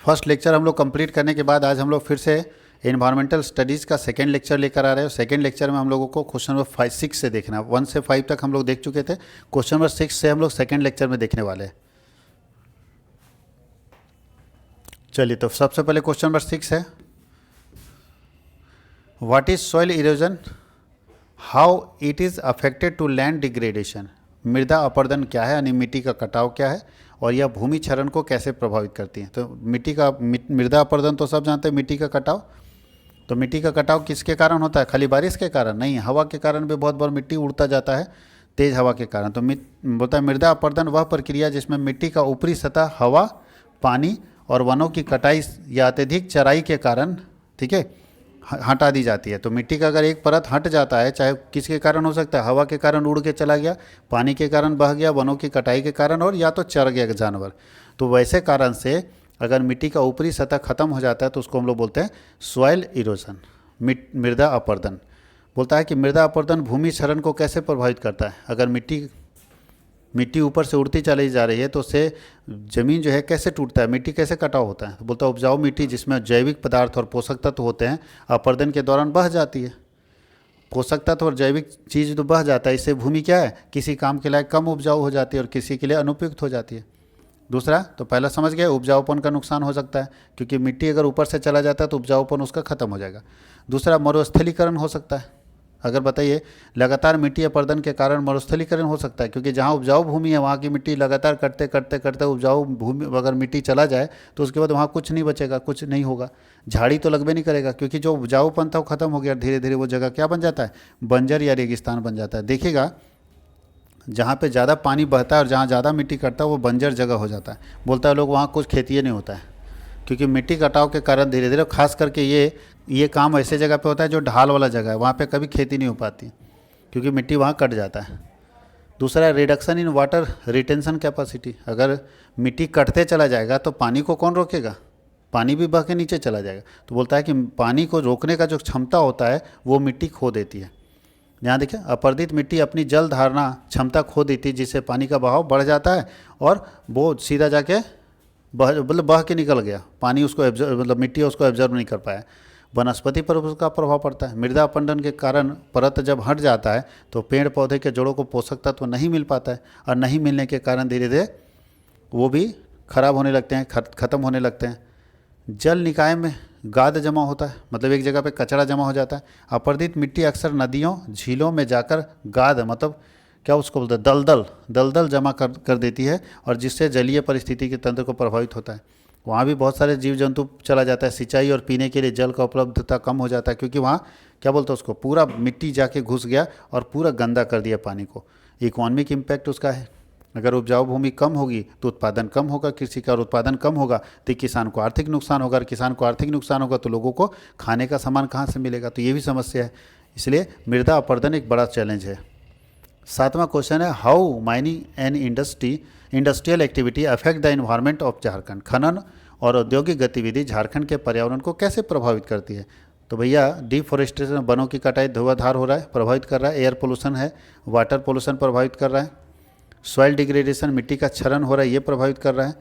First lecture हम लोग complete करने के बाद आज हम लोग फिर से इन्वायरमेंटल स्टडीज़ का सेकेंड लेक्चर लेकर आ रहे हैं। सेकेंड लेक्चर में हम लोगों को क्वेश्चन नंबर 5-6 से देखना है। 1 से 5 तक हम लोग देख चुके थे, क्वेश्चन नंबर 6 से हम लोग सेकेंड लेक्चर में देखने वाले हैं। चलिए, तो सबसे पहले क्वेश्चन नंबर 6 है, what is soil erosion, how it is affected to land degradation. मृदा अपरदन क्या है, यानी मिट्टी का कटाव क्या है, और यह भूमि क्षरण को कैसे प्रभावित करती है। तो मृदा अपरदन तो सब जानते हैं, मिट्टी का कटाव। तो मिट्टी का कटाव किसके कारण होता है? खाली बारिश के कारण नहीं, हवा के कारण भी बहुत बार मिट्टी उड़ता जाता है, तेज़ हवा के कारण। तो बोलता है मृदा अपरदन वह प्रक्रिया जिसमें मिट्टी का ऊपरी सतह हवा, पानी और वनों की कटाई या अत्यधिक चराई के कारण, ठीक है, हटा दी जाती है। तो मिट्टी का अगर एक परत हट जाता है, चाहे किसके कारण हो सकता है, हवा के कारण उड़ के चला गया, पानी के कारण बह गया, वनों की कटाई के कारण, और या तो चर गया जानवर, तो वैसे कारण से अगर मिट्टी का ऊपरी सतह खत्म हो जाता है तो उसको हम लोग बोलते हैं सॉइल इरोजन, मृदा अपरदन। बोलता है कि मृदा अपरदन भूमि क्षरण को कैसे प्रभावित करता है। अगर मिट्टी ऊपर से उड़ती चली जा रही है तो उससे ज़मीन जो है कैसे टूटता है, मिट्टी कैसे कटाव होता है। तो बोलता है उपजाऊ मिट्टी जिसमें जैविक पदार्थ और पोषक तत्व होते हैं अपरदन के दौरान बह जाती है। पोषक तत्व और जैविक चीज़ तो बह जाता है, इससे भूमि क्या है, किसी काम के लायक कम उपजाऊ हो जाती है और किसी के लिए अनुपयुक्त हो जाती है। दूसरा, तो पहला समझ गए, उपजाऊपन का नुकसान हो सकता है, क्योंकि मिट्टी अगर ऊपर से चला जाता है तो उपजाऊपन उसका खत्म हो जाएगा। दूसरा, मरुस्थलीकरण हो सकता है। अगर बताइए, लगातार मिट्टी अपरदन के कारण मरुस्थलीकरण हो सकता है, क्योंकि जहाँ उपजाऊ भूमि है वहाँ की मिट्टी लगातार कटते कटते कटते उपजाऊ भूमि अगर मिट्टी चला जाए तो उसके बाद वहाँ कुछ नहीं बचेगा, कुछ नहीं होगा, झाड़ी तो लगबे नहीं करेगा, क्योंकि जो उपजाऊपन था वो खत्म हो गया। धीरे धीरे वो जगह क्या बन जाता है, बंजर या रेगिस्तान बन जाता है। देखिएगा, जहाँ पे ज़्यादा पानी बहता है और जहाँ ज़्यादा मिट्टी कटता है वो बंजर जगह हो जाता है। बोलता है लोग वहाँ कुछ खेती नहीं होता है, क्योंकि मिट्टी कटाव के कारण धीरे धीरे, खास करके ये काम ऐसे जगह पे होता है जो ढाल वाला जगह है, वहाँ पे कभी खेती नहीं हो पाती, क्योंकि मिट्टी वहाँ कट जाता है। दूसरा, reduction in water retention capacity. अगर मिट्टी कटते चला जाएगा तो पानी को कौन रोकेगा, पानी भी बह के नीचे चला जाएगा। तो बोलता है कि पानी को रोकने का जो क्षमता होता है वो मिट्टी खो देती है। यहाँ देखिए, अपरदित मिट्टी अपनी जल धारणा क्षमता खो देती है, जिससे पानी का बहाव बढ़ जाता है और वो सीधा जाके बह के निकल गया, पानी उसको मिट्टी उसको एब्जर्व नहीं कर पाया। वनस्पति पर उसका प्रभाव पड़ता है। मृदा अपरदन के कारण परत जब हट जाता है तो पेड़ पौधे के जड़ों को पोषक तत्व नहीं मिल पाता है, और नहीं मिलने के कारण धीरे धीरे वो भी खराब होने लगते हैं, ख़त्म होने लगते हैं। जल निकाय में गाद जमा होता है, मतलब एक जगह पे कचरा जमा हो जाता है। अपरदित मिट्टी अक्सर नदियों झीलों में जाकर गाद, मतलब क्या उसको बोलते हैं, दलदल जमा कर देती है, और जिससे जलीय परिस्थिति के तंत्र को प्रभावित होता है। वहाँ भी बहुत सारे जीव जंतु चला जाता है, सिंचाई और पीने के लिए जल का उपलब्धता कम हो जाता है, क्योंकि वहाँ क्या बोलते हैं उसको, पूरा मिट्टी जाके घुस गया और पूरा गंदा कर दिया पानी को। इकोनॉमिक इम्पैक्ट उसका है, अगर उपजाऊ भूमि कम होगी तो उत्पादन कम होगा कृषि का, और उत्पादन कम होगा तो किसान को आर्थिक नुकसान होगा, और किसान को आर्थिक नुकसान होगा तो लोगों को खाने का सामान कहाँ से मिलेगा। तो ये भी समस्या है, इसलिए मृदा अपरदन एक बड़ा चैलेंज है। 7वां क्वेश्चन है, how mining and industrial activity affect the environment of Jharkhand. खनन और औद्योगिक गतिविधि झारखंड के पर्यावरण को कैसे प्रभावित करती है। तो भैया, डिफॉरेस्टेशन, वनों की कटाई धुआंधार हो रहा है, प्रभावित कर रहा है। एयर पोल्यूशन है, वाटर पोल्यूशन प्रभावित कर रहा है। सॉइल डिग्रेडेशन, मिट्टी का क्षरण हो रहा है, ये प्रभावित कर रहा है।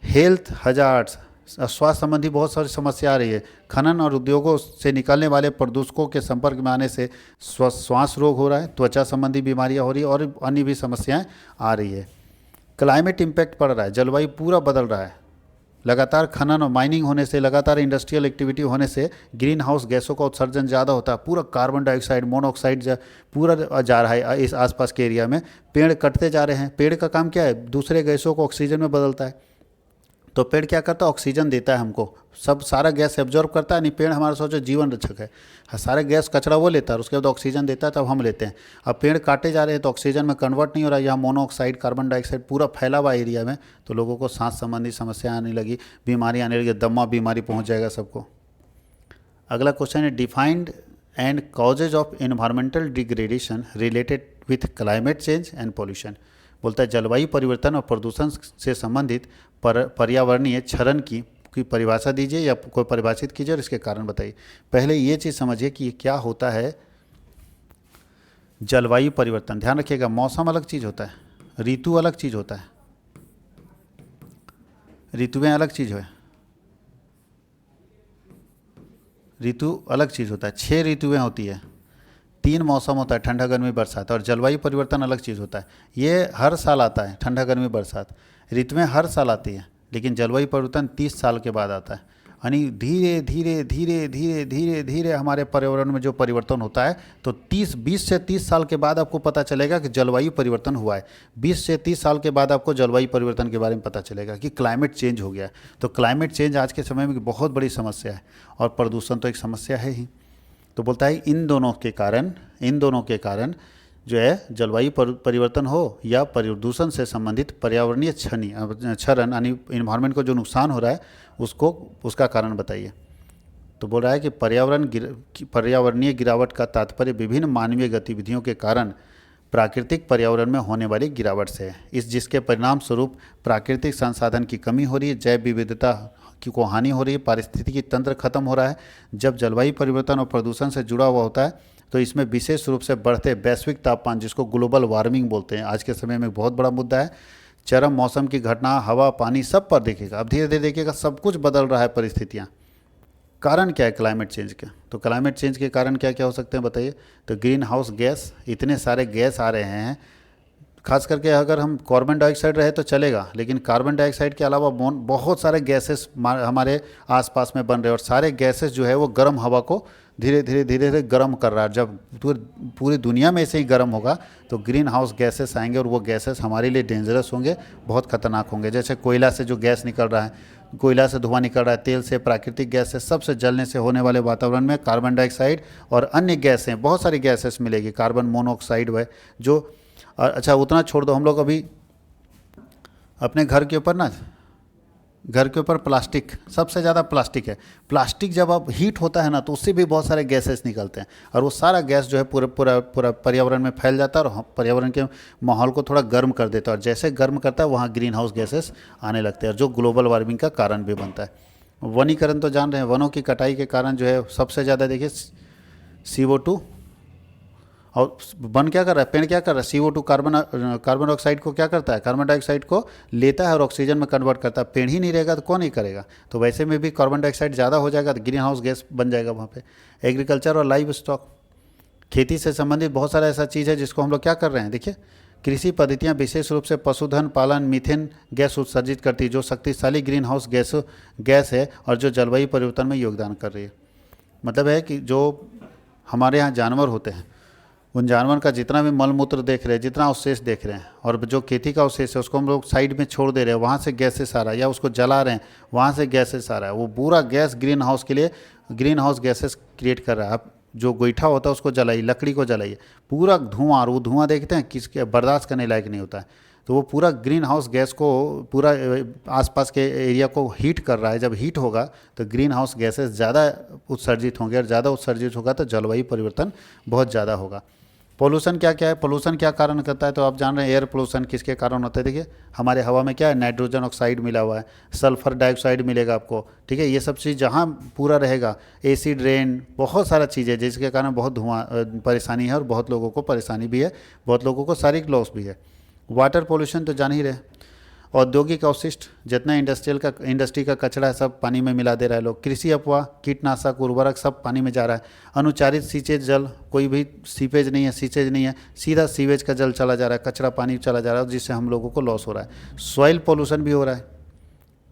हेल्थ हजार्ड्स, स्वास्थ्य संबंधी बहुत सारी समस्या आ रही है। खनन और उद्योगों से निकलने वाले प्रदूषकों के संपर्क में आने से श्वास रोग हो रहा है, त्वचा संबंधी बीमारियां हो रही है, और अन्य भी समस्याएं आ रही है। क्लाइमेट इम्पैक्ट पड़ रहा है, जलवायु पूरा बदल रहा है। लगातार खनन और माइनिंग होने से, लगातार इंडस्ट्रियल एक्टिविटी होने से ग्रीन हाउस गैसों का उत्सर्जन ज़्यादा होता है, पूरा कार्बन डाइऑक्साइड, मोनोऑक्साइड पूरा जा रहा है इस आसपास के एरिया में। पेड़ कटते जा रहे हैं, पेड़ का काम क्या है, दूसरे गैसों को ऑक्सीजन में बदलता है। तो पेड़ क्या करता है, ऑक्सीजन देता है हमको, सब सारा गैस एब्जॉर्ब करता है। नहीं, पेड़ हमारा सोचो जीवन रक्षक है, सारा गैस कचरा वो लेता है, उसके बाद ऑक्सीजन देता है, तब हम लेते हैं। अब पेड़ काटे जा रहे हैं तो ऑक्सीजन में कन्वर्ट नहीं हो रहा है, यहाँ मोनोऑक्साइड, कार्बन डाइऑक्साइड पूरा फैला हुआ एरिया में, तो लोगों को सांस संबंधी समस्या आने लगी, बीमारी आने लगी, दमा बीमारी पहुँच जाएगा सबको। अगला क्वेश्चन है, defined and causes of environmental degradation related with climate change and pollution. बोलता है जलवायु परिवर्तन और प्रदूषण से संबंधित पर्यावरणीय क्षरण की परिभाषा दीजिए, या कोई परिभाषित कीजिए और इसके कारण बताइए। पहले ये चीज़ समझिए कि क्या होता है जलवायु परिवर्तन। ध्यान रखिएगा, मौसम अलग चीज़ होता है, ऋतु अलग चीज़ होता है, ऋतुएं अलग चीज़ है। ऋतु अलग चीज़ होता है, 6 ऋतुएं होती है, 3 मौसम होता है, ठंडा गर्मी बरसात, और जलवायु परिवर्तन अलग चीज़ होता है। ये हर साल आता है, ठंडा गर्मी बरसात, ऋतुएं हर साल आती हैं, लेकिन जलवायु परिवर्तन 30 साल के बाद आता है। यानी धीरे धीरे धीरे धीरे धीरे धीरे हमारे पर्यावरण में जो परिवर्तन होता है, तो 20 से 30 साल के बाद आपको पता चलेगा कि जलवायु परिवर्तन हुआ है। 20 से 30 साल के बाद आपको जलवायु परिवर्तन के बारे में पता चलेगा कि क्लाइमेट चेंज हो गया है। तो क्लाइमेट चेंज आज के समय में बहुत बड़ी समस्या है, और प्रदूषण तो एक समस्या है ही। तो बोलता है इन दोनों के कारण जो है जलवायु परिवर्तन हो या प्रदूषण से संबंधित पर्यावरणीय क्षरण यानी इन्वायरमेंट को जो नुकसान हो रहा है उसका कारण बताइए। तो बोल रहा है कि पर्यावरणीय गिरावट का तात्पर्य विभिन्न मानवीय गतिविधियों के कारण प्राकृतिक पर्यावरण में होने वाली गिरावट से है, जिसके परिणाम स्वरूप प्राकृतिक संसाधन की कमी हो रही है, जैव विविधता को हानि हो रही है, पारिस्थितिकी तंत्र खत्म हो रहा है। जब जलवायु परिवर्तन और प्रदूषण से जुड़ा हुआ होता है तो इसमें विशेष रूप से बढ़ते वैश्विक तापमान, जिसको ग्लोबल वार्मिंग बोलते हैं, आज के समय में बहुत बड़ा मुद्दा है। चरम मौसम की घटना, हवा, पानी सब पर देखेगा। अब धीरे धीरे देखिएगा सब कुछ बदल रहा है परिस्थितियाँ। कारण क्या है क्लाइमेट चेंज के? तो क्लाइमेट चेंज के कारण क्या क्या हो सकते हैं बताइए। तो ग्रीन हाउस गैस, इतने सारे गैस आ रहे हैं, खास करके अगर हम कार्बन डाइऑक्साइड रहे तो चलेगा, लेकिन कार्बन डाइऑक्साइड के अलावा बहुत सारे गैसेस हमारे आसपास में बन रहे हैं, और सारे गैसेस जो है वो गर्म हवा को धीरे धीरे गर्म कर रहा है। जब पूरी दुनिया में ऐसे ही गर्म होगा तो ग्रीन हाउस गैसेस आएंगे, और वो गैसेस हमारे लिए डेंजरस होंगे, बहुत खतरनाक होंगे। जैसे कोयला से जो गैस निकल रहा है, कोयला से धुआं निकल रहा है, तेल से, प्राकृतिक गैस से, सबसे जलने से होने वाले वातावरण में कार्बन डाइऑक्साइड और अन्य गैसें, बहुत सारी गैसेस मिलेगी, कार्बन मोनोऑक्साइड है जो। अच्छा उतना छोड़ दो, हम लोग अभी अपने घर के ऊपर प्लास्टिक, सबसे ज़्यादा प्लास्टिक है। प्लास्टिक जब अब हीट होता है ना तो उससे भी बहुत सारे गैसेस निकलते हैं, और वो सारा गैस जो है पूरा पर्यावरण में फैल जाता है, और पर्यावरण के माहौल को थोड़ा गर्म कर देता है, और जैसे गर्म करता है वहाँ ग्रीन हाउस गैसेस आने लगते हैं, जो ग्लोबल वार्मिंग का कारण भी बनता है। वनीकरण तो जान रहे हैं, वनों की कटाई के कारण जो है सबसे ज़्यादा देखिए CO2, और वन क्या कर रहा है, पेड़ क्या कर रहा है, CO2 कार्बन डाइऑक्साइड को क्या करता है, कार्बन डाइऑक्साइड को लेता है और ऑक्सीजन में कन्वर्ट करता है। पेड़ ही नहीं रहेगा तो कौन नहीं करेगा। तो वैसे में भी कार्बन डाइऑक्साइड ज़्यादा हो जाएगा तो ग्रीन हाउस गैस बन जाएगा वहाँ पे। एग्रीकल्चर और लाइव स्टॉक, खेती से संबंधित बहुत सारा ऐसा चीज़ है जिसको हम लोग क्या कर रहे हैं। देखिए कृषि पद्धतियाँ विशेष रूप से पशुधन पालन मीथेन गैस उत्सर्जित करती है, जो शक्तिशाली ग्रीन हाउस गैस है, और जो जलवायु परिवर्तन में योगदान कर रही है। मतलब है कि जो हमारे यहाँ जानवर होते हैं, उन जानवर का जितना भी मलमूत्र देख रहे हैं, जितना अवशेष देख रहे हैं, और जो खेती का अवशेष है उसको हम लोग साइड में छोड़ दे रहे हैं, वहाँ से गैसेस आ रहा है, या उसको जला रहे हैं वहाँ से गैसेस आ रहा है। वो पूरा गैस ग्रीन हाउस के लिए ग्रीन हाउस गैसेस क्रिएट कर रहा है। आप जो गोईठा होता है उसको जलाइए, लकड़ी को जलाइए, पूरा धुआं, और वो धुआं देखते हैं किसके बर्दाश्त करने लायक नहीं होता है। तो वो पूरा ग्रीन हाउस गैस को पूरा आसपास के एरिया को हीट कर रहा है। जब हीट होगा तो ग्रीन हाउस गैसेस ज़्यादा उत्सर्जित होंगे, और ज़्यादा उत्सर्जित होगा तो जलवायु परिवर्तन बहुत ज़्यादा होगा। पोल्यूशन क्या क्या है, पोल्यूशन क्या कारण करता है, तो आप जान रहे हैं एयर पोल्यूशन किसके कारण होता है। देखिए हमारे हवा में क्या है, नाइट्रोजन ऑक्साइड मिला हुआ है, सल्फर डाइऑक्साइड मिलेगा आपको, ठीक है। ये सब चीज़ जहाँ पूरा रहेगा, एसिड रेन, बहुत सारा चीज़ है जिसके कारण बहुत धुआं परेशानी है, और बहुत लोगों को परेशानी भी है, बहुत लोगों को शारीरिक लॉस भी है। वाटर पोल्यूशन तो जान ही रहे, औद्योगिक अवशिष्ट, जितना इंडस्ट्री का कचरा है सब पानी में मिला दे रहा है लोग। कृषि अपवाह, कीटनाशक, उर्वरक सब पानी में जा रहा है। अनुचारित सीचेज जल, कोई भी सीपेज नहीं है, सीचेज नहीं है, सीधा सीवेज का जल चला जा रहा है, कचरा पानी चला जा रहा है, जिससे हम लोगों को लॉस हो रहा है। सॉइल पोल्यूशन भी हो रहा है,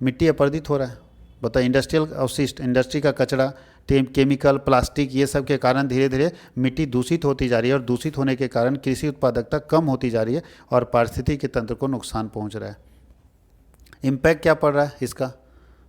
मिट्टी अपरदित हो रहा है। बताइए इंडस्ट्रियल अवशिष्ट, इंडस्ट्री का कचरा, केमिकल, प्लास्टिक, ये सब के कारण धीरे धीरे मिट्टी दूषित होती जा रही है, और दूषित होने के कारण कृषि उत्पादकता कम होती जा रही है, और पारिस्थितिकी तंत्र को नुकसान पहुंच रहा है। इम्पैक्ट क्या पड़ रहा है इसका,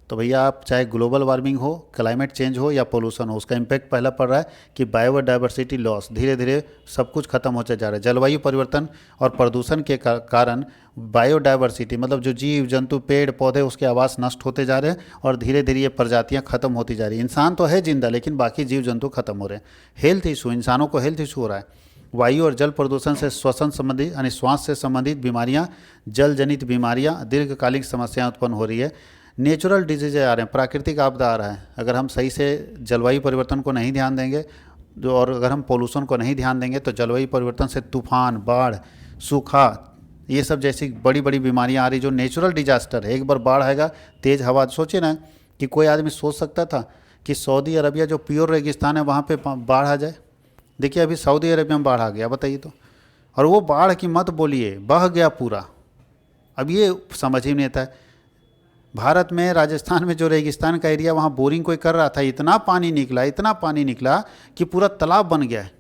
तो भैया आप चाहे ग्लोबल वार्मिंग हो, क्लाइमेट चेंज हो या पोल्यूशन हो, उसका इम्पैक्ट पहला पड़ रहा है कि बायोडाइवर्सिटी लॉस, धीरे धीरे सब कुछ खत्म होता जा रहा है। जलवायु परिवर्तन और प्रदूषण के कारण बायोडाइवर्सिटी मतलब जो जीव जंतु पेड़ पौधे उसके आवास नष्ट होते जा रहे हैं, और धीरे धीरे ये प्रजातियाँ खत्म होती जा रही हैं। इंसान तो है जिंदा, लेकिन बाकी जीव जंतु खत्म हो रहे हैं। हेल्थ इशू, इंसानों को हेल्थ इशू हो रहा है। वायु और जल प्रदूषण से श्वसन संबंधी यानी श्वास से संबंधित बीमारियां, जल जनित बीमारियां, दीर्घकालिक समस्याएं उत्पन्न हो रही है। नेचुरल डिजीज आ रहे हैं, प्राकृतिक आपदा आ रहा है। अगर हम सही से जलवायु परिवर्तन को नहीं ध्यान देंगे और अगर हम पोल्यूशन को नहीं ध्यान देंगे तो जलवायु परिवर्तन से तूफान, बाढ़, सूखा, ये सब जैसी बड़ी बड़ी बीमारियां आ रही जो नेचुरल डिजास्टर है। एक बार बाढ़ आएगा, तेज़ हवा, सोचिए ना कि कोई आदमी सोच सकता था कि सऊदी अरबिया जो प्योर रेगिस्तान है वहाँ पे बाढ़ आ जाए? देखिए अभी सऊदी अरबिया में बाढ़ आ गया, बताइए तो। और वो बाढ़ की मत बोलिए, बह गया पूरा। अब ये समझ ही नहीं आता है। भारत में राजस्थान में जो रेगिस्तान का एरिया, वहाँ बोरिंग कोई कर रहा था, इतना पानी निकला, इतना पानी निकला कि पूरा तालाब बन गया है।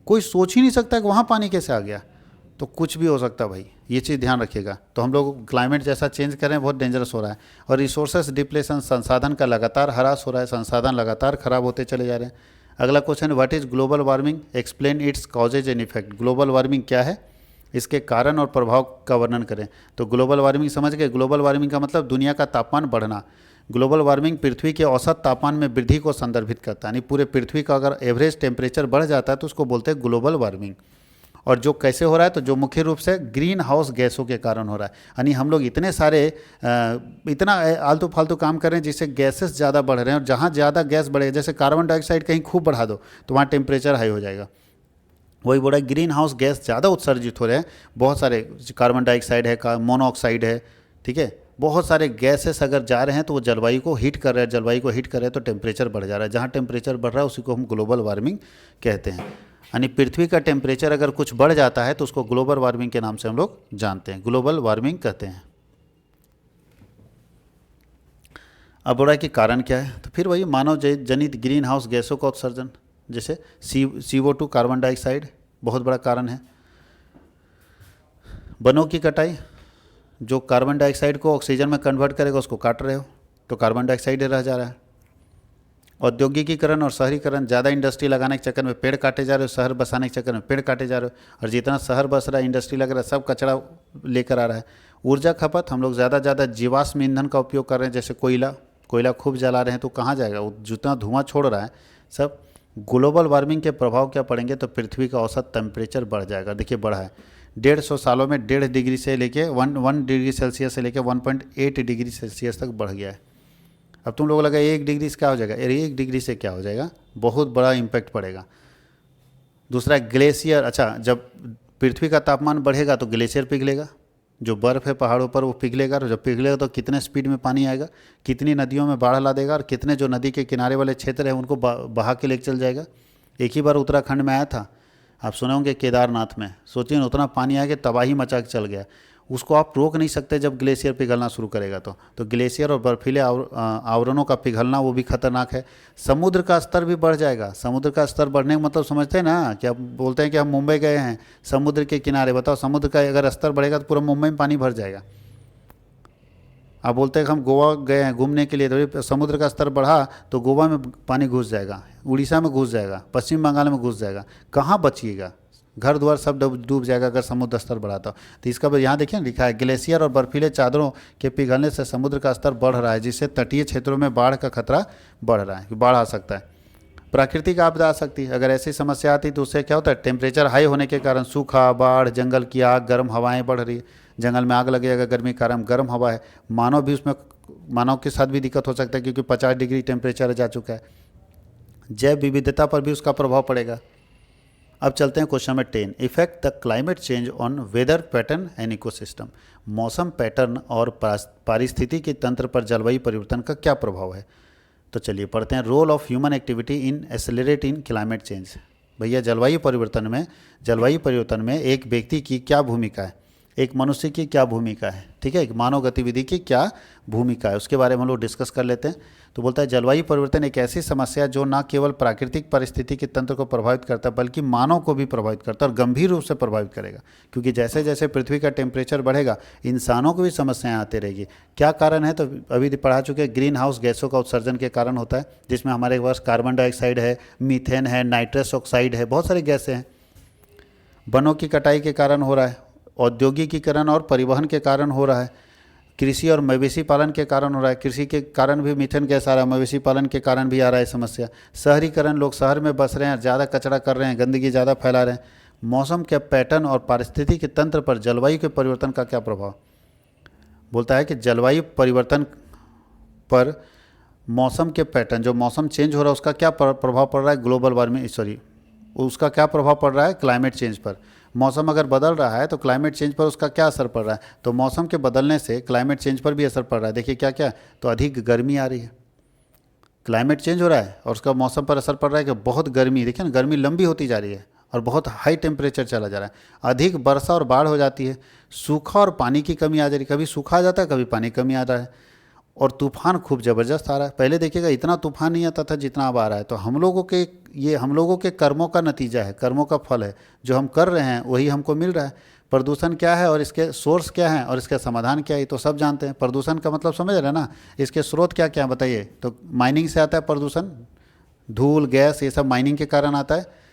कोई सोच ही नहीं सकता कि वहाँ पानी कैसे आ गया। तो कुछ भी हो सकता है भाई, ये चीज़ ध्यान रखिएगा। तो हम लोग क्लाइमेट जैसा चेंज कर रहे हैं, बहुत डेंजरस हो रहा है। और रिसोर्सेस डिप्लेशन, संसाधन का लगातार ह्रास हो रहा है, संसाधन लगातार खराब होते चले जा रहे हैं। अगला question, what is global warming, explain its causes and effect. Global warming क्या है, इसके कारण और प्रभाव का वर्णन करें। तो ग्लोबल वार्मिंग समझ गए। ग्लोबल वार्मिंग का मतलब दुनिया का तापमान बढ़ना। ग्लोबल वार्मिंग पृथ्वी के औसत तापमान में वृद्धि को संदर्भित करता है, यानी पूरे पृथ्वी का अगर एवरेज टेम्परेचर बढ़ जाता है तो उसको बोलते हैं ग्लोबल वार्मिंग। और जो कैसे हो रहा है, तो जो मुख्य रूप से ग्रीन हाउस गैसों के कारण हो रहा है। यानी हम लोग इतने सारे इतना आलतू फालतू काम कर रहे हैं जिससे गैसेस ज़्यादा बढ़ रहे हैं। और जहाँ ज़्यादा गैस बढ़ेगा, जैसे कार्बन डाइऑक्साइड कहीं खूब बढ़ा दो तो वहाँ टेम्परेचर हाई हो जाएगा। वही बोला, ग्रीन हाउस गैस ज़्यादा उत्सर्जित हो रहे हैं। बहुत सारे कार्बन डाइऑक्साइड है, मोनोऑक्साइड है, ठीक है, बहुत सारे गैसेस अगर जा रहे हैं तो वो जलवायु को हीट कर रहे हैं। जलवायु को हीट कर रहे हैं तो टेम्परेचर बढ़ जा रहा है। जहाँ टेम्परेचर बढ़ रहा है उसी को हम ग्लोबल वार्मिंग कहते हैं। यानी पृथ्वी का टेम्परेचर अगर कुछ बढ़ जाता है तो उसको ग्लोबल वार्मिंग के नाम से हम लोग जानते हैं, ग्लोबल वार्मिंग कहते हैं। अब बोला कि कारण क्या है, तो फिर वही मानव जनित ग्रीन हाउस गैसों का उत्सर्जन, जैसे CO2 कार्बन डाइऑक्साइड बहुत बड़ा कारण है। वनों की कटाई, जो कार्बन डाइऑक्साइड को ऑक्सीजन में कन्वर्ट करेगा उसको काट रहे हो तो कार्बन डाइऑक्साइड रह जा रहा है। औद्योगिकीकरण और शहरीकरण, ज़्यादा इंडस्ट्री लगाने के चक्कर में पेड़ काटे जा रहे हो, शहर बसाने के चक्कर में पेड़ काटे जा रहे हो। और जितना शहर बस रहा है, इंडस्ट्री लग रहा है, सब कचरा लेकर आ रहा है। ऊर्जा खपत, हम लोग ज़्यादा ज़्यादा जीवाश्म ईंधन का उपयोग कर रहे हैं, जैसे कोयला खूब जला रहे हैं तो कहाँ जाएगा वो, जितना धुआं छोड़ रहा है सब। ग्लोबल वार्मिंग के प्रभाव क्या पड़ेंगे, तो पृथ्वी का औसत टेम्परेचर बढ़ जाएगा। देखिए बढ़ा है 150 सालों में 1.5 डिग्री से लेके 1 डिग्री सेल्सियस से लेके 1.8 डिग्री सेल्सियस तक बढ़ गया है। अब तुम लोग लगा 1 डिग्री से क्या हो जाएगा, अरे 1 डिग्री से क्या हो जाएगा, बहुत बड़ा इम्पैक्ट पड़ेगा। दूसरा ग्लेशियर, अच्छा जब पृथ्वी का तापमान बढ़ेगा तो ग्लेशियर पिघलेगा, जो बर्फ़ है पहाड़ों पर वो पिघलेगा। और जब पिघलेगा तो कितने स्पीड में पानी आएगा, कितनी नदियों में बाढ़ ला देगा, और कितने जो नदी के किनारे वाले क्षेत्र हैं उनको बहा के लेके चल जाएगा। एक ही बार उत्तराखंड में आया था, आप सुने होंगे केदारनाथ में, सोचिए उतना पानी आया कि तबाही मचा के चल गया। उसको आप रोक नहीं सकते जब ग्लेशियर पिघलना शुरू करेगा तो ग्लेशियर और बर्फीले आवरणों का पिघलना वो भी खतरनाक है। समुद्र का स्तर भी बढ़ जाएगा। समुद्र का स्तर बढ़ने का मतलब समझते हैं ना, कि आप बोलते हैं कि हम मुंबई गए हैं समुद्र के किनारे, बताओ समुद्र का अगर स्तर बढ़ेगा तो पूरा मुंबई में पानी भर जाएगा। आप बोलते हैं कि हम गोवा गए हैं घूमने के लिए, तो समुद्र का स्तर बढ़ा तो गोवा में पानी घुस जाएगा, उड़ीसा में घुस जाएगा, पश्चिम बंगाल में घुस जाएगा, कहाँ बचिएगा, घर द्वार सब डूब जाएगा अगर समुद्र स्तर बढ़ा तो इसका यहाँ देखिए लिखा है, ग्लेशियर और बर्फीले चादरों के पिघलने से समुद्र का स्तर बढ़ रहा है, जिससे तटीय क्षेत्रों में बाढ़ का खतरा बढ़ रहा है, कि बाढ़ आ सकता है। प्राकृतिक आपदा आ सकती है, अगर ऐसी समस्या आती तो उससे क्या होता है, टेम्परेचर हाई होने के कारण सूखा, बाढ़, जंगल की आग, गर्म हवाएं बढ़ रही है, जंगल में आग लगेगा गर्मी के कारण, गर्म हवा है, मानव के साथ भी दिक्कत हो सकता है क्योंकि 50 डिग्री टेम्परेचर जा चुका है। जैव विविधता पर भी उसका प्रभाव पड़ेगा। अब चलते हैं question number 10, effect the climate change on whether pattern and ecosystem. मौसम पैटर्न और पारिस्थितिकी तंत्र पर जलवायु परिवर्तन का क्या प्रभाव है। तो चलिए पढ़ते हैं, role of human activity in accelerating climate change. भैया जलवायु परिवर्तन में एक व्यक्ति की क्या भूमिका है, एक मनुष्य की क्या भूमिका है, ठीक है, एक मानव गतिविधि की क्या भूमिका है, उसके बारे में हम लोग डिस्कस कर लेते हैं। तो बोलता है जलवायु परिवर्तन एक ऐसी समस्या जो न केवल प्राकृतिक परिस्थिति के तंत्र को प्रभावित करता है बल्कि मानव को भी प्रभावित करता है और गंभीर रूप से प्रभावित करेगा, क्योंकि जैसे जैसे पृथ्वी का टेम्परेचर बढ़ेगा इंसानों को भी समस्याएं आती रहेगी। क्या कारण है, तो अभी पढ़ा चुके, ग्रीन हाउस गैसों का उत्सर्जन के कारण होता है, जिसमें हमारे पास कार्बन डाइऑक्साइड है, मीथेन है, नाइट्रस ऑक्साइड है, बहुत सारी गैसें हैं। वनों की कटाई के कारण हो रहा है, औद्योगिकीकरण और परिवहन के कारण हो रहा है, कृषि और मवेशी पालन के कारण हो रहा है, कृषि के कारण भी मीथेन गैस आ रहा है, मवेशी पालन के कारण भी आ रहा है समस्या, शहरीकरण, लोग शहर में बस रहे हैं, ज़्यादा कचरा कर रहे हैं, गंदगी ज़्यादा फैला रहे हैं, मौसम के पैटर्न और पारिस्थितिकी के तंत्र पर जलवायु के परिवर्तन का क्या प्रभाव। बोलता है कि जलवायु परिवर्तन पर मौसम के पैटर्न, जो मौसम चेंज हो रहा है उसका क्या प्रभाव पड़ रहा है, ग्लोबल वार्मिंग उसका क्या प्रभाव पड़ रहा है क्लाइमेट चेंज पर। मौसम अगर बदल रहा है तो क्लाइमेट चेंज पर उसका क्या असर पड़ रहा है, तो मौसम के बदलने से क्लाइमेट चेंज पर भी असर पड़ रहा है। देखिए क्या क्या, तो अधिक गर्मी आ रही है, क्लाइमेट चेंज हो रहा है और उसका मौसम पर असर पड़ रहा है कि बहुत गर्मी, देखिए ना गर्मी लंबी होती जा रही है और बहुत हाई टेम्परेचर चला जा रहा है, अधिक वर्षा और बाढ़ हो जाती है, सूखा और पानी की कमी आ जा रही है, कभी सूखा आ जाता है कभी पानी कमी आ रहा है, और तूफान खूब ज़बरदस्त आ रहा है। पहले देखिएगा इतना तूफान नहीं आता था जितना अब आ रहा है। तो हम लोगों के कर्मों का नतीजा है, कर्मों का फल है, जो हम कर रहे हैं वही हमको मिल रहा है। प्रदूषण क्या है और इसके सोर्स क्या हैं और इसका समाधान क्या है, तो सब जानते हैं। प्रदूषण का मतलब समझ रहे हैं ना, इसके स्रोत क्या क्या बताइए। तो माइनिंग से आता है प्रदूषण, धूल गैस ये सब माइनिंग के कारण आता है,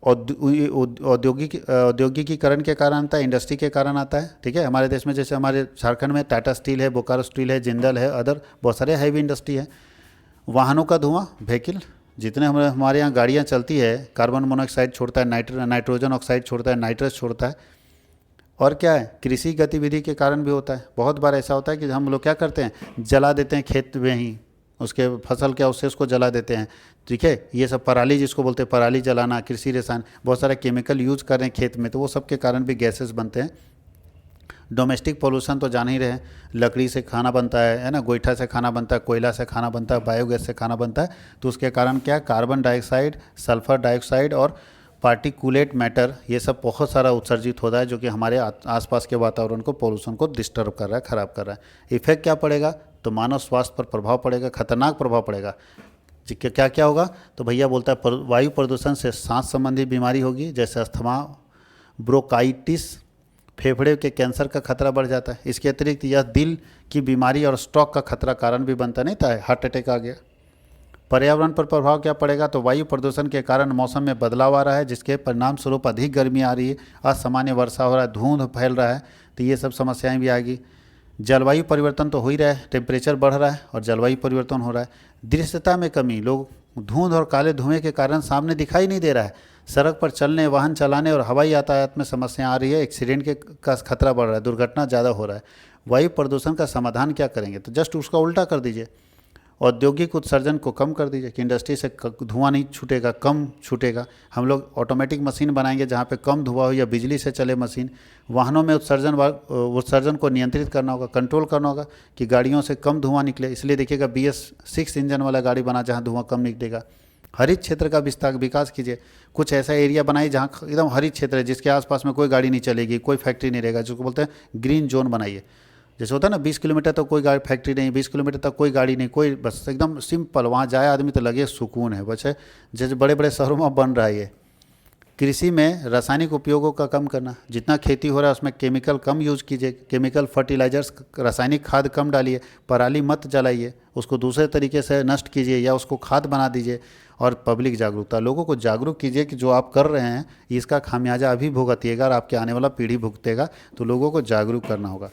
औद्योगिकीकरण के कारण आता है, इंडस्ट्री के कारण आता है। ठीक है, हमारे देश में जैसे हमारे झारखंड में टाटा स्टील है, बोकारो स्टील है, जिंदल है, अदर बहुत सारे हैवी इंडस्ट्री है। वाहनों का धुआं, व्हीकल, जितने हमारे यहाँ गाड़ियाँ चलती है, कार्बन मोनोऑक्साइड छोड़ता है, नाइट्रोजन ऑक्साइड छोड़ता है, नाइट्रस छोड़ता है। और क्या है, कृषि गतिविधि के कारण भी होता है। बहुत बार ऐसा होता है कि हम लोग क्या करते हैं, जला देते हैं खेत में ही, उसके फसल के अवशेष को जला देते हैं। ठीक है, ये सब पराली जिसको बोलते हैं, पराली जलाना, कृषि रसायन, बहुत सारे केमिकल यूज कर रहे हैं खेत में, तो वो सब के कारण भी गैसेस बनते हैं। डोमेस्टिक पोल्यूशन तो जान ही रहे हैं, लकड़ी से खाना बनता है ना, गोईठा से खाना बनता है, कोयला से खाना बनता है, बायोगैस से खाना बनता है। तो उसके कारण क्या, कार्बन डाइऑक्साइड, सल्फर डाइऑक्साइड और पार्टिकुलेट मैटर, ये सब बहुत सारा उत्सर्जित होता है, जो कि हमारे आसपास के वातावरण को, पोल्यूशन को डिस्टर्ब कर रहा है, ख़राब कर रहा है। इफेक्ट क्या पड़ेगा, तो मानव स्वास्थ्य पर प्रभाव पड़ेगा, खतरनाक प्रभाव पड़ेगा। क्या क्या होगा, तो भैया बोलता है वायु प्रदूषण से सांस संबंधी बीमारी होगी, जैसे अस्थमा, ब्रोंकाइटिस, फेफड़े के कैंसर का खतरा बढ़ जाता है। इसके अतिरिक्त यह दिल की बीमारी और स्ट्रोक का खतरा कारण भी बनता नहीं था, हार्ट अटैक आ गया। पर्यावरण पर प्रभाव क्या पड़ेगा, तो वायु प्रदूषण के कारण मौसम में बदलाव आ रहा है, जिसके परिणाम स्वरूप अधिक गर्मी आ रही है, असामान्य वर्षा हो रहा है, धुंध फैल रहा है, तो ये सब समस्याएं भी आएगी। जलवायु परिवर्तन तो हो ही रहा है, टेम्परेचर बढ़ रहा है और जलवायु परिवर्तन हो रहा है। दृश्यता में कमी, लोग धुंध और काले धुएं के कारण सामने दिखाई नहीं दे रहा है, सड़क पर चलने, वाहन चलाने और हवाई यातायात में समस्या आ रही है, एक्सीडेंट का खतरा बढ़ रहा है, दुर्घटना ज़्यादा हो रहा है। वायु प्रदूषण का समाधान क्या करेंगे, तो जस्ट उसका उल्टा कर दीजिए, औद्योगिक उत्सर्जन को कम कर दीजिए कि इंडस्ट्री से धुआं नहीं छूटेगा, कम छूटेगा। हम लोग ऑटोमेटिक मशीन बनाएंगे जहाँ पे कम धुआं हो, या बिजली से चले मशीन। वाहनों में उत्सर्जन को नियंत्रित करना होगा, कंट्रोल करना होगा कि गाड़ियों से कम धुआं निकले, इसलिए देखिएगा BS6 इंजन वाला गाड़ी बना जहाँ धुआं कम निकलेगा। हरित क्षेत्र का विकास कीजिए, कुछ ऐसा एरिया बनाइए जहाँ एकदम हरित क्षेत्र है, जिसके आसपास में कोई गाड़ी नहीं चलेगी, कोई फैक्ट्री नहीं रहेगा, जिसको बोलते हैं ग्रीन जोन बनाइए। जैसे होता है ना, 20 किलोमीटर तक कोई गाड़ी, फैक्ट्री नहीं, 20 किलोमीटर तक कोई गाड़ी नहीं, कोई, बस एकदम सिंपल, वहाँ जाए आदमी तो लगे सुकून है, बस है। जैसे बड़े बड़े शहरों में बन रहा है ये। कृषि में रासायनिक उपयोगों का कम करना, जितना खेती हो रहा है उसमें केमिकल कम यूज कीजिए, केमिकल फर्टिलाइजर्स, रासायनिक खाद कम डालिए, पराली मत जलाइए, उसको दूसरे तरीके से नष्ट कीजिए या उसको खाद बना दीजिए। और पब्लिक जागरूकता, लोगों को जागरूक कीजिए कि जो आप कर रहे हैं इसका खामियाजा अभी भुगतिएगा और आपके आने वाला पीढ़ी भुगतेगा, तो लोगों को जागरूक करना होगा।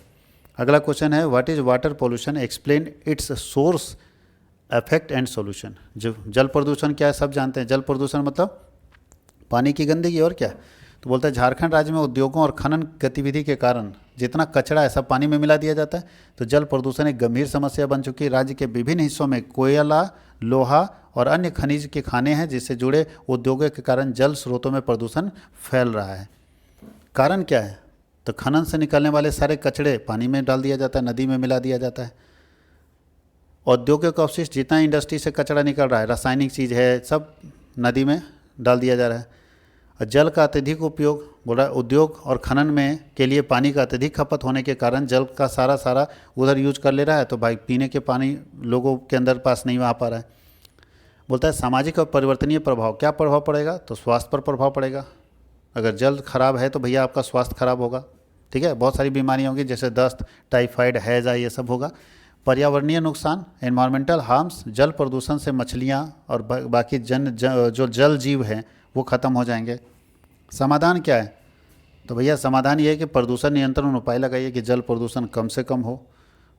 अगला क्वेश्चन है, what is water pollution, explain it's source, effect and solution. जो जल प्रदूषण क्या है सब जानते हैं, जल प्रदूषण मतलब पानी की गंदगी, और क्या। तो बोलता है झारखंड राज्य में उद्योगों और खनन गतिविधि के कारण जितना कचरा है सब पानी में मिला दिया जाता है, तो जल प्रदूषण एक गंभीर समस्या बन चुकी है। राज्य के विभिन्न हिस्सों में कोयला, लोहा और अन्य खनिज के खाने हैं, जिससे जुड़े उद्योगों के कारण जल स्रोतों में प्रदूषण फैल रहा है। कारण क्या है, तो खनन से निकलने वाले सारे कचरे पानी में डाल दिया जाता है, नदी में मिला दिया जाता है। औद्योगिक अवशिष्ट, जितना इंडस्ट्री से कचरा निकल रहा है, रासायनिक चीज़ है, सब नदी में डाल दिया जा रहा है। और जल का अत्यधिक उपयोग, बोला उद्योग और खनन में के लिए पानी का अत्यधिक खपत होने के कारण जल का सारा उधर यूज कर ले रहा है, तो भाई पीने के पानी लोगों के अंदर पास नहीं आ पा रहा है। बोलता है सामाजिक और परिवर्तनीय प्रभाव, क्या प्रभाव पड़ेगा, तो स्वास्थ्य पर प्रभाव पड़ेगा। अगर जल खराब है तो भैया आपका स्वास्थ्य खराब होगा। ठीक है, बहुत सारी बीमारियाँ होंगी, जैसे दस्त, टाइफाइड, हैजा, ये सब होगा। पर्यावरणीय नुकसान, एनवायरमेंटल हार्म्स, जल प्रदूषण से मछलियाँ और बाकी जो जल जीव हैं वो ख़त्म हो जाएंगे। समाधान क्या है, तो भैया समाधान ये है कि प्रदूषण नियंत्रण उपाय लगाइए कि जल प्रदूषण कम से कम हो।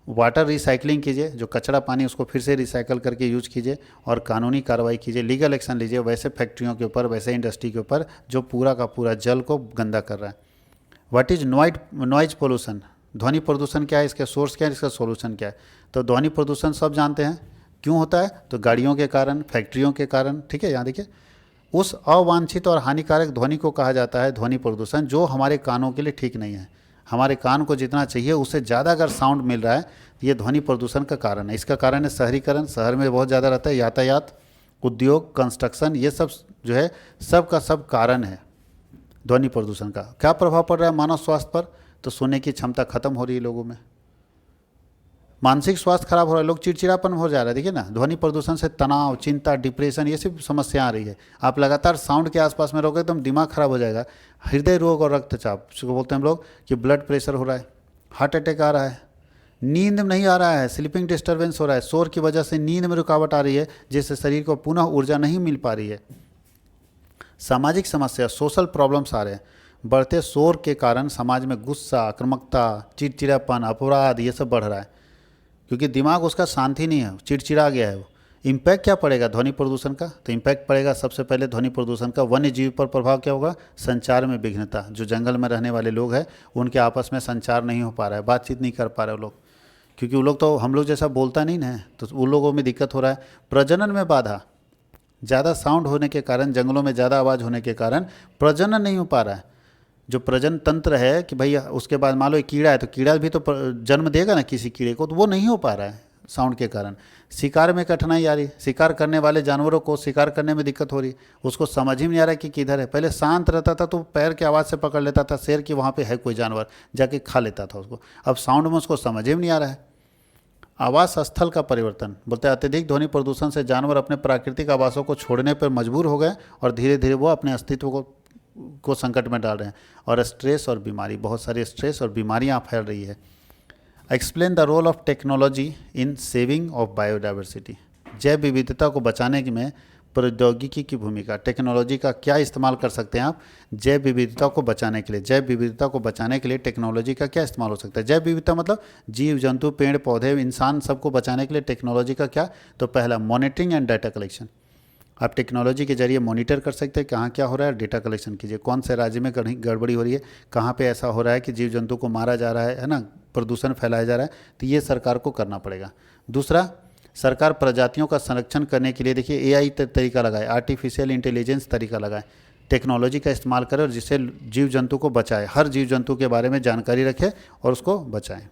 वाटर रिसाइकलिंग कीजिए, जो कचरा पानी उसको फिर से रिसाइकल करके यूज कीजिए, और कानूनी कार्रवाई कीजिए, लीगल एक्शन लीजिए वैसे फैक्ट्रियों के ऊपर, वैसे इंडस्ट्री के ऊपर जो पूरा का पूरा जल को गंदा कर रहा है। व्हाट इज़ नॉइज पोल्यूशन, ध्वनि प्रदूषण क्या है, इसके सोर्स क्या है, इसका सोल्यूशन क्या है। तो ध्वनि प्रदूषण सब जानते हैं क्यों होता है, तो गाड़ियों के कारण, फैक्ट्रियों के कारण। ठीक है, यहाँ देखिए, उस अवांछित और हानिकारक ध्वनि को कहा जाता है ध्वनि प्रदूषण, जो हमारे कानों के लिए ठीक नहीं है। हमारे कान को जितना चाहिए उससे ज़्यादा अगर साउंड मिल रहा है, ये ध्वनि प्रदूषण का कारण है। इसका कारण है शहरीकरण, शहर में बहुत ज़्यादा रहता है, यातायात, उद्योग, कंस्ट्रक्शन, ये सब जो है सब का सब कारण है ध्वनि प्रदूषण का। क्या प्रभाव पड़ रहा है मानव स्वास्थ्य पर? तो सुनने की क्षमता खत्म हो रही है लोगों में, मानसिक स्वास्थ्य खराब हो रहा है, लोग चिड़चिड़ापन हो जा रहा है। देखिए ना, ध्वनि प्रदूषण से तनाव, चिंता, डिप्रेशन, ये सब समस्या आ रही है। आप लगातार साउंड के आसपास में रहोगे तो दिमाग खराब हो जाएगा। हृदय रोग और रक्तचाप, जिसको बोलते हैं हम लोग कि ब्लड प्रेशर हो रहा है, हार्ट अटैक आ रहा है, नींद नहीं आ रहा है, स्लीपिंग डिस्टर्बेंस हो रहा है, शोर की वजह से नींद में रुकावट आ रही है, जिससे शरीर को पुनः ऊर्जा नहीं मिल पा रही है। सामाजिक समस्या, सोशल प्रॉब्लम्स आ रहे हैं। बढ़ते शोर के कारण समाज में गुस्सा, आक्रामकता, चिड़चिड़ापन, अपराध, ये सब बढ़ रहा है, क्योंकि दिमाग उसका शांति नहीं है, चिड़चिड़ा गया है वो। इम्पैक्ट क्या पड़ेगा ध्वनि प्रदूषण का? तो इम्पैक्ट पड़ेगा सबसे पहले ध्वनि प्रदूषण का वन्य जीव पर प्रभाव क्या होगा? संचार में विघ्नता। जो जंगल में रहने वाले लोग हैं उनके आपस में संचार नहीं हो पा रहा है, बातचीत नहीं कर पा रहे वो लोग, क्योंकि वो लोग तो हम लोग जैसा बोलता नहीं ना, तो उन लोगों में दिक्कत हो रहा है। प्रजनन में बाधा, ज़्यादा साउंड होने के कारण, जंगलों में ज़्यादा आवाज़ होने के कारण प्रजनन नहीं हो पा रहा है। जो प्रजनन तंत्र है कि भाई उसके बाद मान लो एक कीड़ा है तो कीड़ा भी तो जन्म देगा ना किसी कीड़े को, तो वो नहीं हो पा रहा है साउंड के कारण। शिकार में कठिनाई आ रही, शिकार करने वाले जानवरों को शिकार करने में दिक्कत हो रही, उसको समझ ही नहीं आ रहा कि किधर है। पहले शांत रहता था तो पैर की आवाज़ से पकड़ लेता था शेर कि वहाँ पे है कोई जानवर, जाके खा लेता था उसको। अब साउंड में उसको समझ ही नहीं आ रहा है। आवास स्थल का परिवर्तन, बोलते हैं अत्यधिक ध्वनि प्रदूषण से जानवर अपने प्राकृतिक आवासों को छोड़ने पर मजबूर हो गए और धीरे धीरे वो अपने अस्तित्व को संकट में डाल रहे हैं। और स्ट्रेस और बीमारी, बहुत सारी स्ट्रेस और बीमारियां फैल रही है। Explain the role of technology in saving of biodiversity. जैव विविधता को बचाने में प्रौद्योगिकी की भूमिका, टेक्नोलॉजी का क्या इस्तेमाल कर सकते हैं आप जैव विविधता को बचाने के लिए? जैव विविधता को बचाने के लिए टेक्नोलॉजी का क्या इस्तेमाल हो सकता है? जैव विविधता मतलब जीव जंतु, पेड़ पौधे, इंसान, सबको बचाने के लिए टेक्नोलॉजी का क्या? तो पहला मॉनिटरिंग एंड डाटा कलेक्शन। आप टेक्नोलॉजी के जरिए मॉनिटर कर सकते हैं कहाँ क्या हो रहा है, डेटा कलेक्शन कीजिए, कौन से राज्य में कहीं गड़बड़ी हो रही है, कहाँ पे ऐसा हो रहा है कि जीव जंतु को मारा जा रहा है ना, प्रदूषण फैलाया जा रहा है, तो ये सरकार को करना पड़ेगा। दूसरा, सरकार प्रजातियों का संरक्षण करने के लिए देखिए एआई तरीका लगाए, आर्टिफिशियल इंटेलिजेंस तरीका लगाए, टेक्नोलॉजी का इस्तेमाल करें और जिससे जीव जंतु को बचाए, हर जीव जंतु के बारे में जानकारी रखे और उसको बचाएं।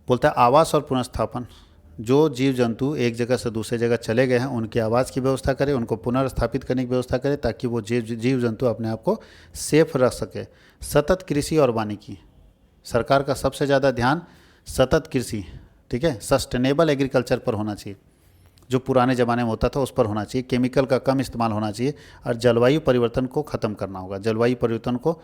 बोलता है आवास और पुनर्स्थापन, जो जीव जंतु एक जगह से दूसरे जगह चले गए हैं उनके आवास की व्यवस्था करें, उनको पुनर्स्थापित करने की व्यवस्था करें ताकि वो जीव जंतु अपने आप को सेफ रख सके। सतत कृषि और वानिकी, सरकार का सबसे ज़्यादा ध्यान सतत कृषि, ठीक है, सस्टेनेबल एग्रीकल्चर पर होना चाहिए, जो पुराने ज़माने में होता था उस पर होना चाहिए। केमिकल का कम इस्तेमाल होना चाहिए और जलवायु परिवर्तन को ख़त्म करना होगा, जलवायु परिवर्तन को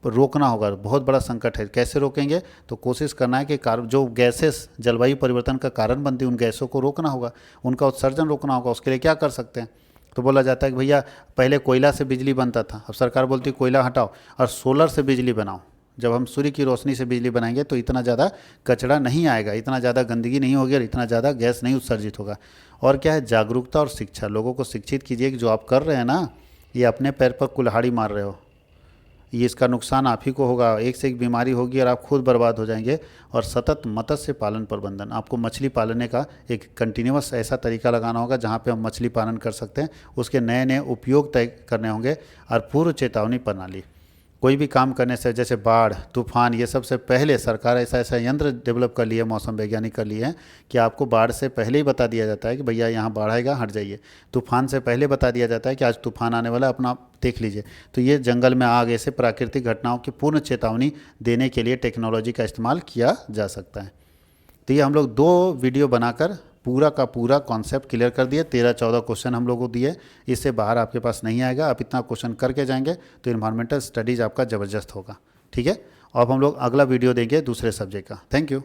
रोकना होगा। बहुत बड़ा संकट है, कैसे रोकेंगे? तो कोशिश करना है कि जो गैसेस जलवायु परिवर्तन का कारण बनती हैं उन गैसों को रोकना होगा, उनका उत्सर्जन रोकना होगा। उसके लिए क्या कर सकते हैं? तो बोला जाता है कि भैया पहले कोयला से बिजली बनता था, अब सरकार बोलती है कोयला हटाओ और सोलर से बिजली बनाओ। जब हम सूर्य की रोशनी से बिजली बनाएंगे तो इतना ज़्यादा कचरा नहीं आएगा, इतना ज़्यादा गंदगी नहीं होगी और इतना ज़्यादा गैस नहीं उत्सर्जित होगा। और क्या है? जागरूकता और शिक्षा, लोगों को शिक्षित कीजिए कि जो आप कर रहे हैं ना, ये अपने पैर पर कुल्हाड़ी मार रहे हो, ये इसका नुकसान आप ही को होगा, एक से एक बीमारी होगी और आप खुद बर्बाद हो जाएंगे। और सतत मत्स्य पालन प्रबंधन, आपको मछली पालने का एक कंटिन्यूअस ऐसा तरीका लगाना होगा जहाँ पे हम मछली पालन कर सकते हैं, उसके नए नए उपयोग तय करने होंगे। और पूर्व चेतावनी प्रणाली, कोई भी काम करने से, जैसे बाढ़, तूफान, ये सबसे पहले सरकार ऐसा ऐसा यंत्र डेवलप कर लिए, मौसम वैज्ञानिक कर लिए हैं कि आपको बाढ़ से पहले ही बता दिया जाता है कि भैया यहाँ बाढ़ आएगा, हट जाइए। तूफान से पहले बता दिया जाता है कि आज तूफान आने वाला है, अपना देख लीजिए। तो ये जंगल में आग, ऐसे प्राकृतिक घटनाओं की पूर्ण चेतावनी देने के लिए टेक्नोलॉजी का इस्तेमाल किया जा सकता है। तो ये हम लोग 2 वीडियो बनाकर पूरा का पूरा कॉन्सेप्ट क्लियर कर दिए। 13-14 क्वेश्चन हम लोगों को दिए, इससे बाहर आपके पास नहीं आएगा। आप इतना क्वेश्चन करके जाएंगे तो इन्वायरमेंटल स्टडीज़ आपका ज़बरदस्त होगा, ठीक है। अब हम लोग अगला वीडियो देंगे दूसरे सब्जेक्ट का। Thank you.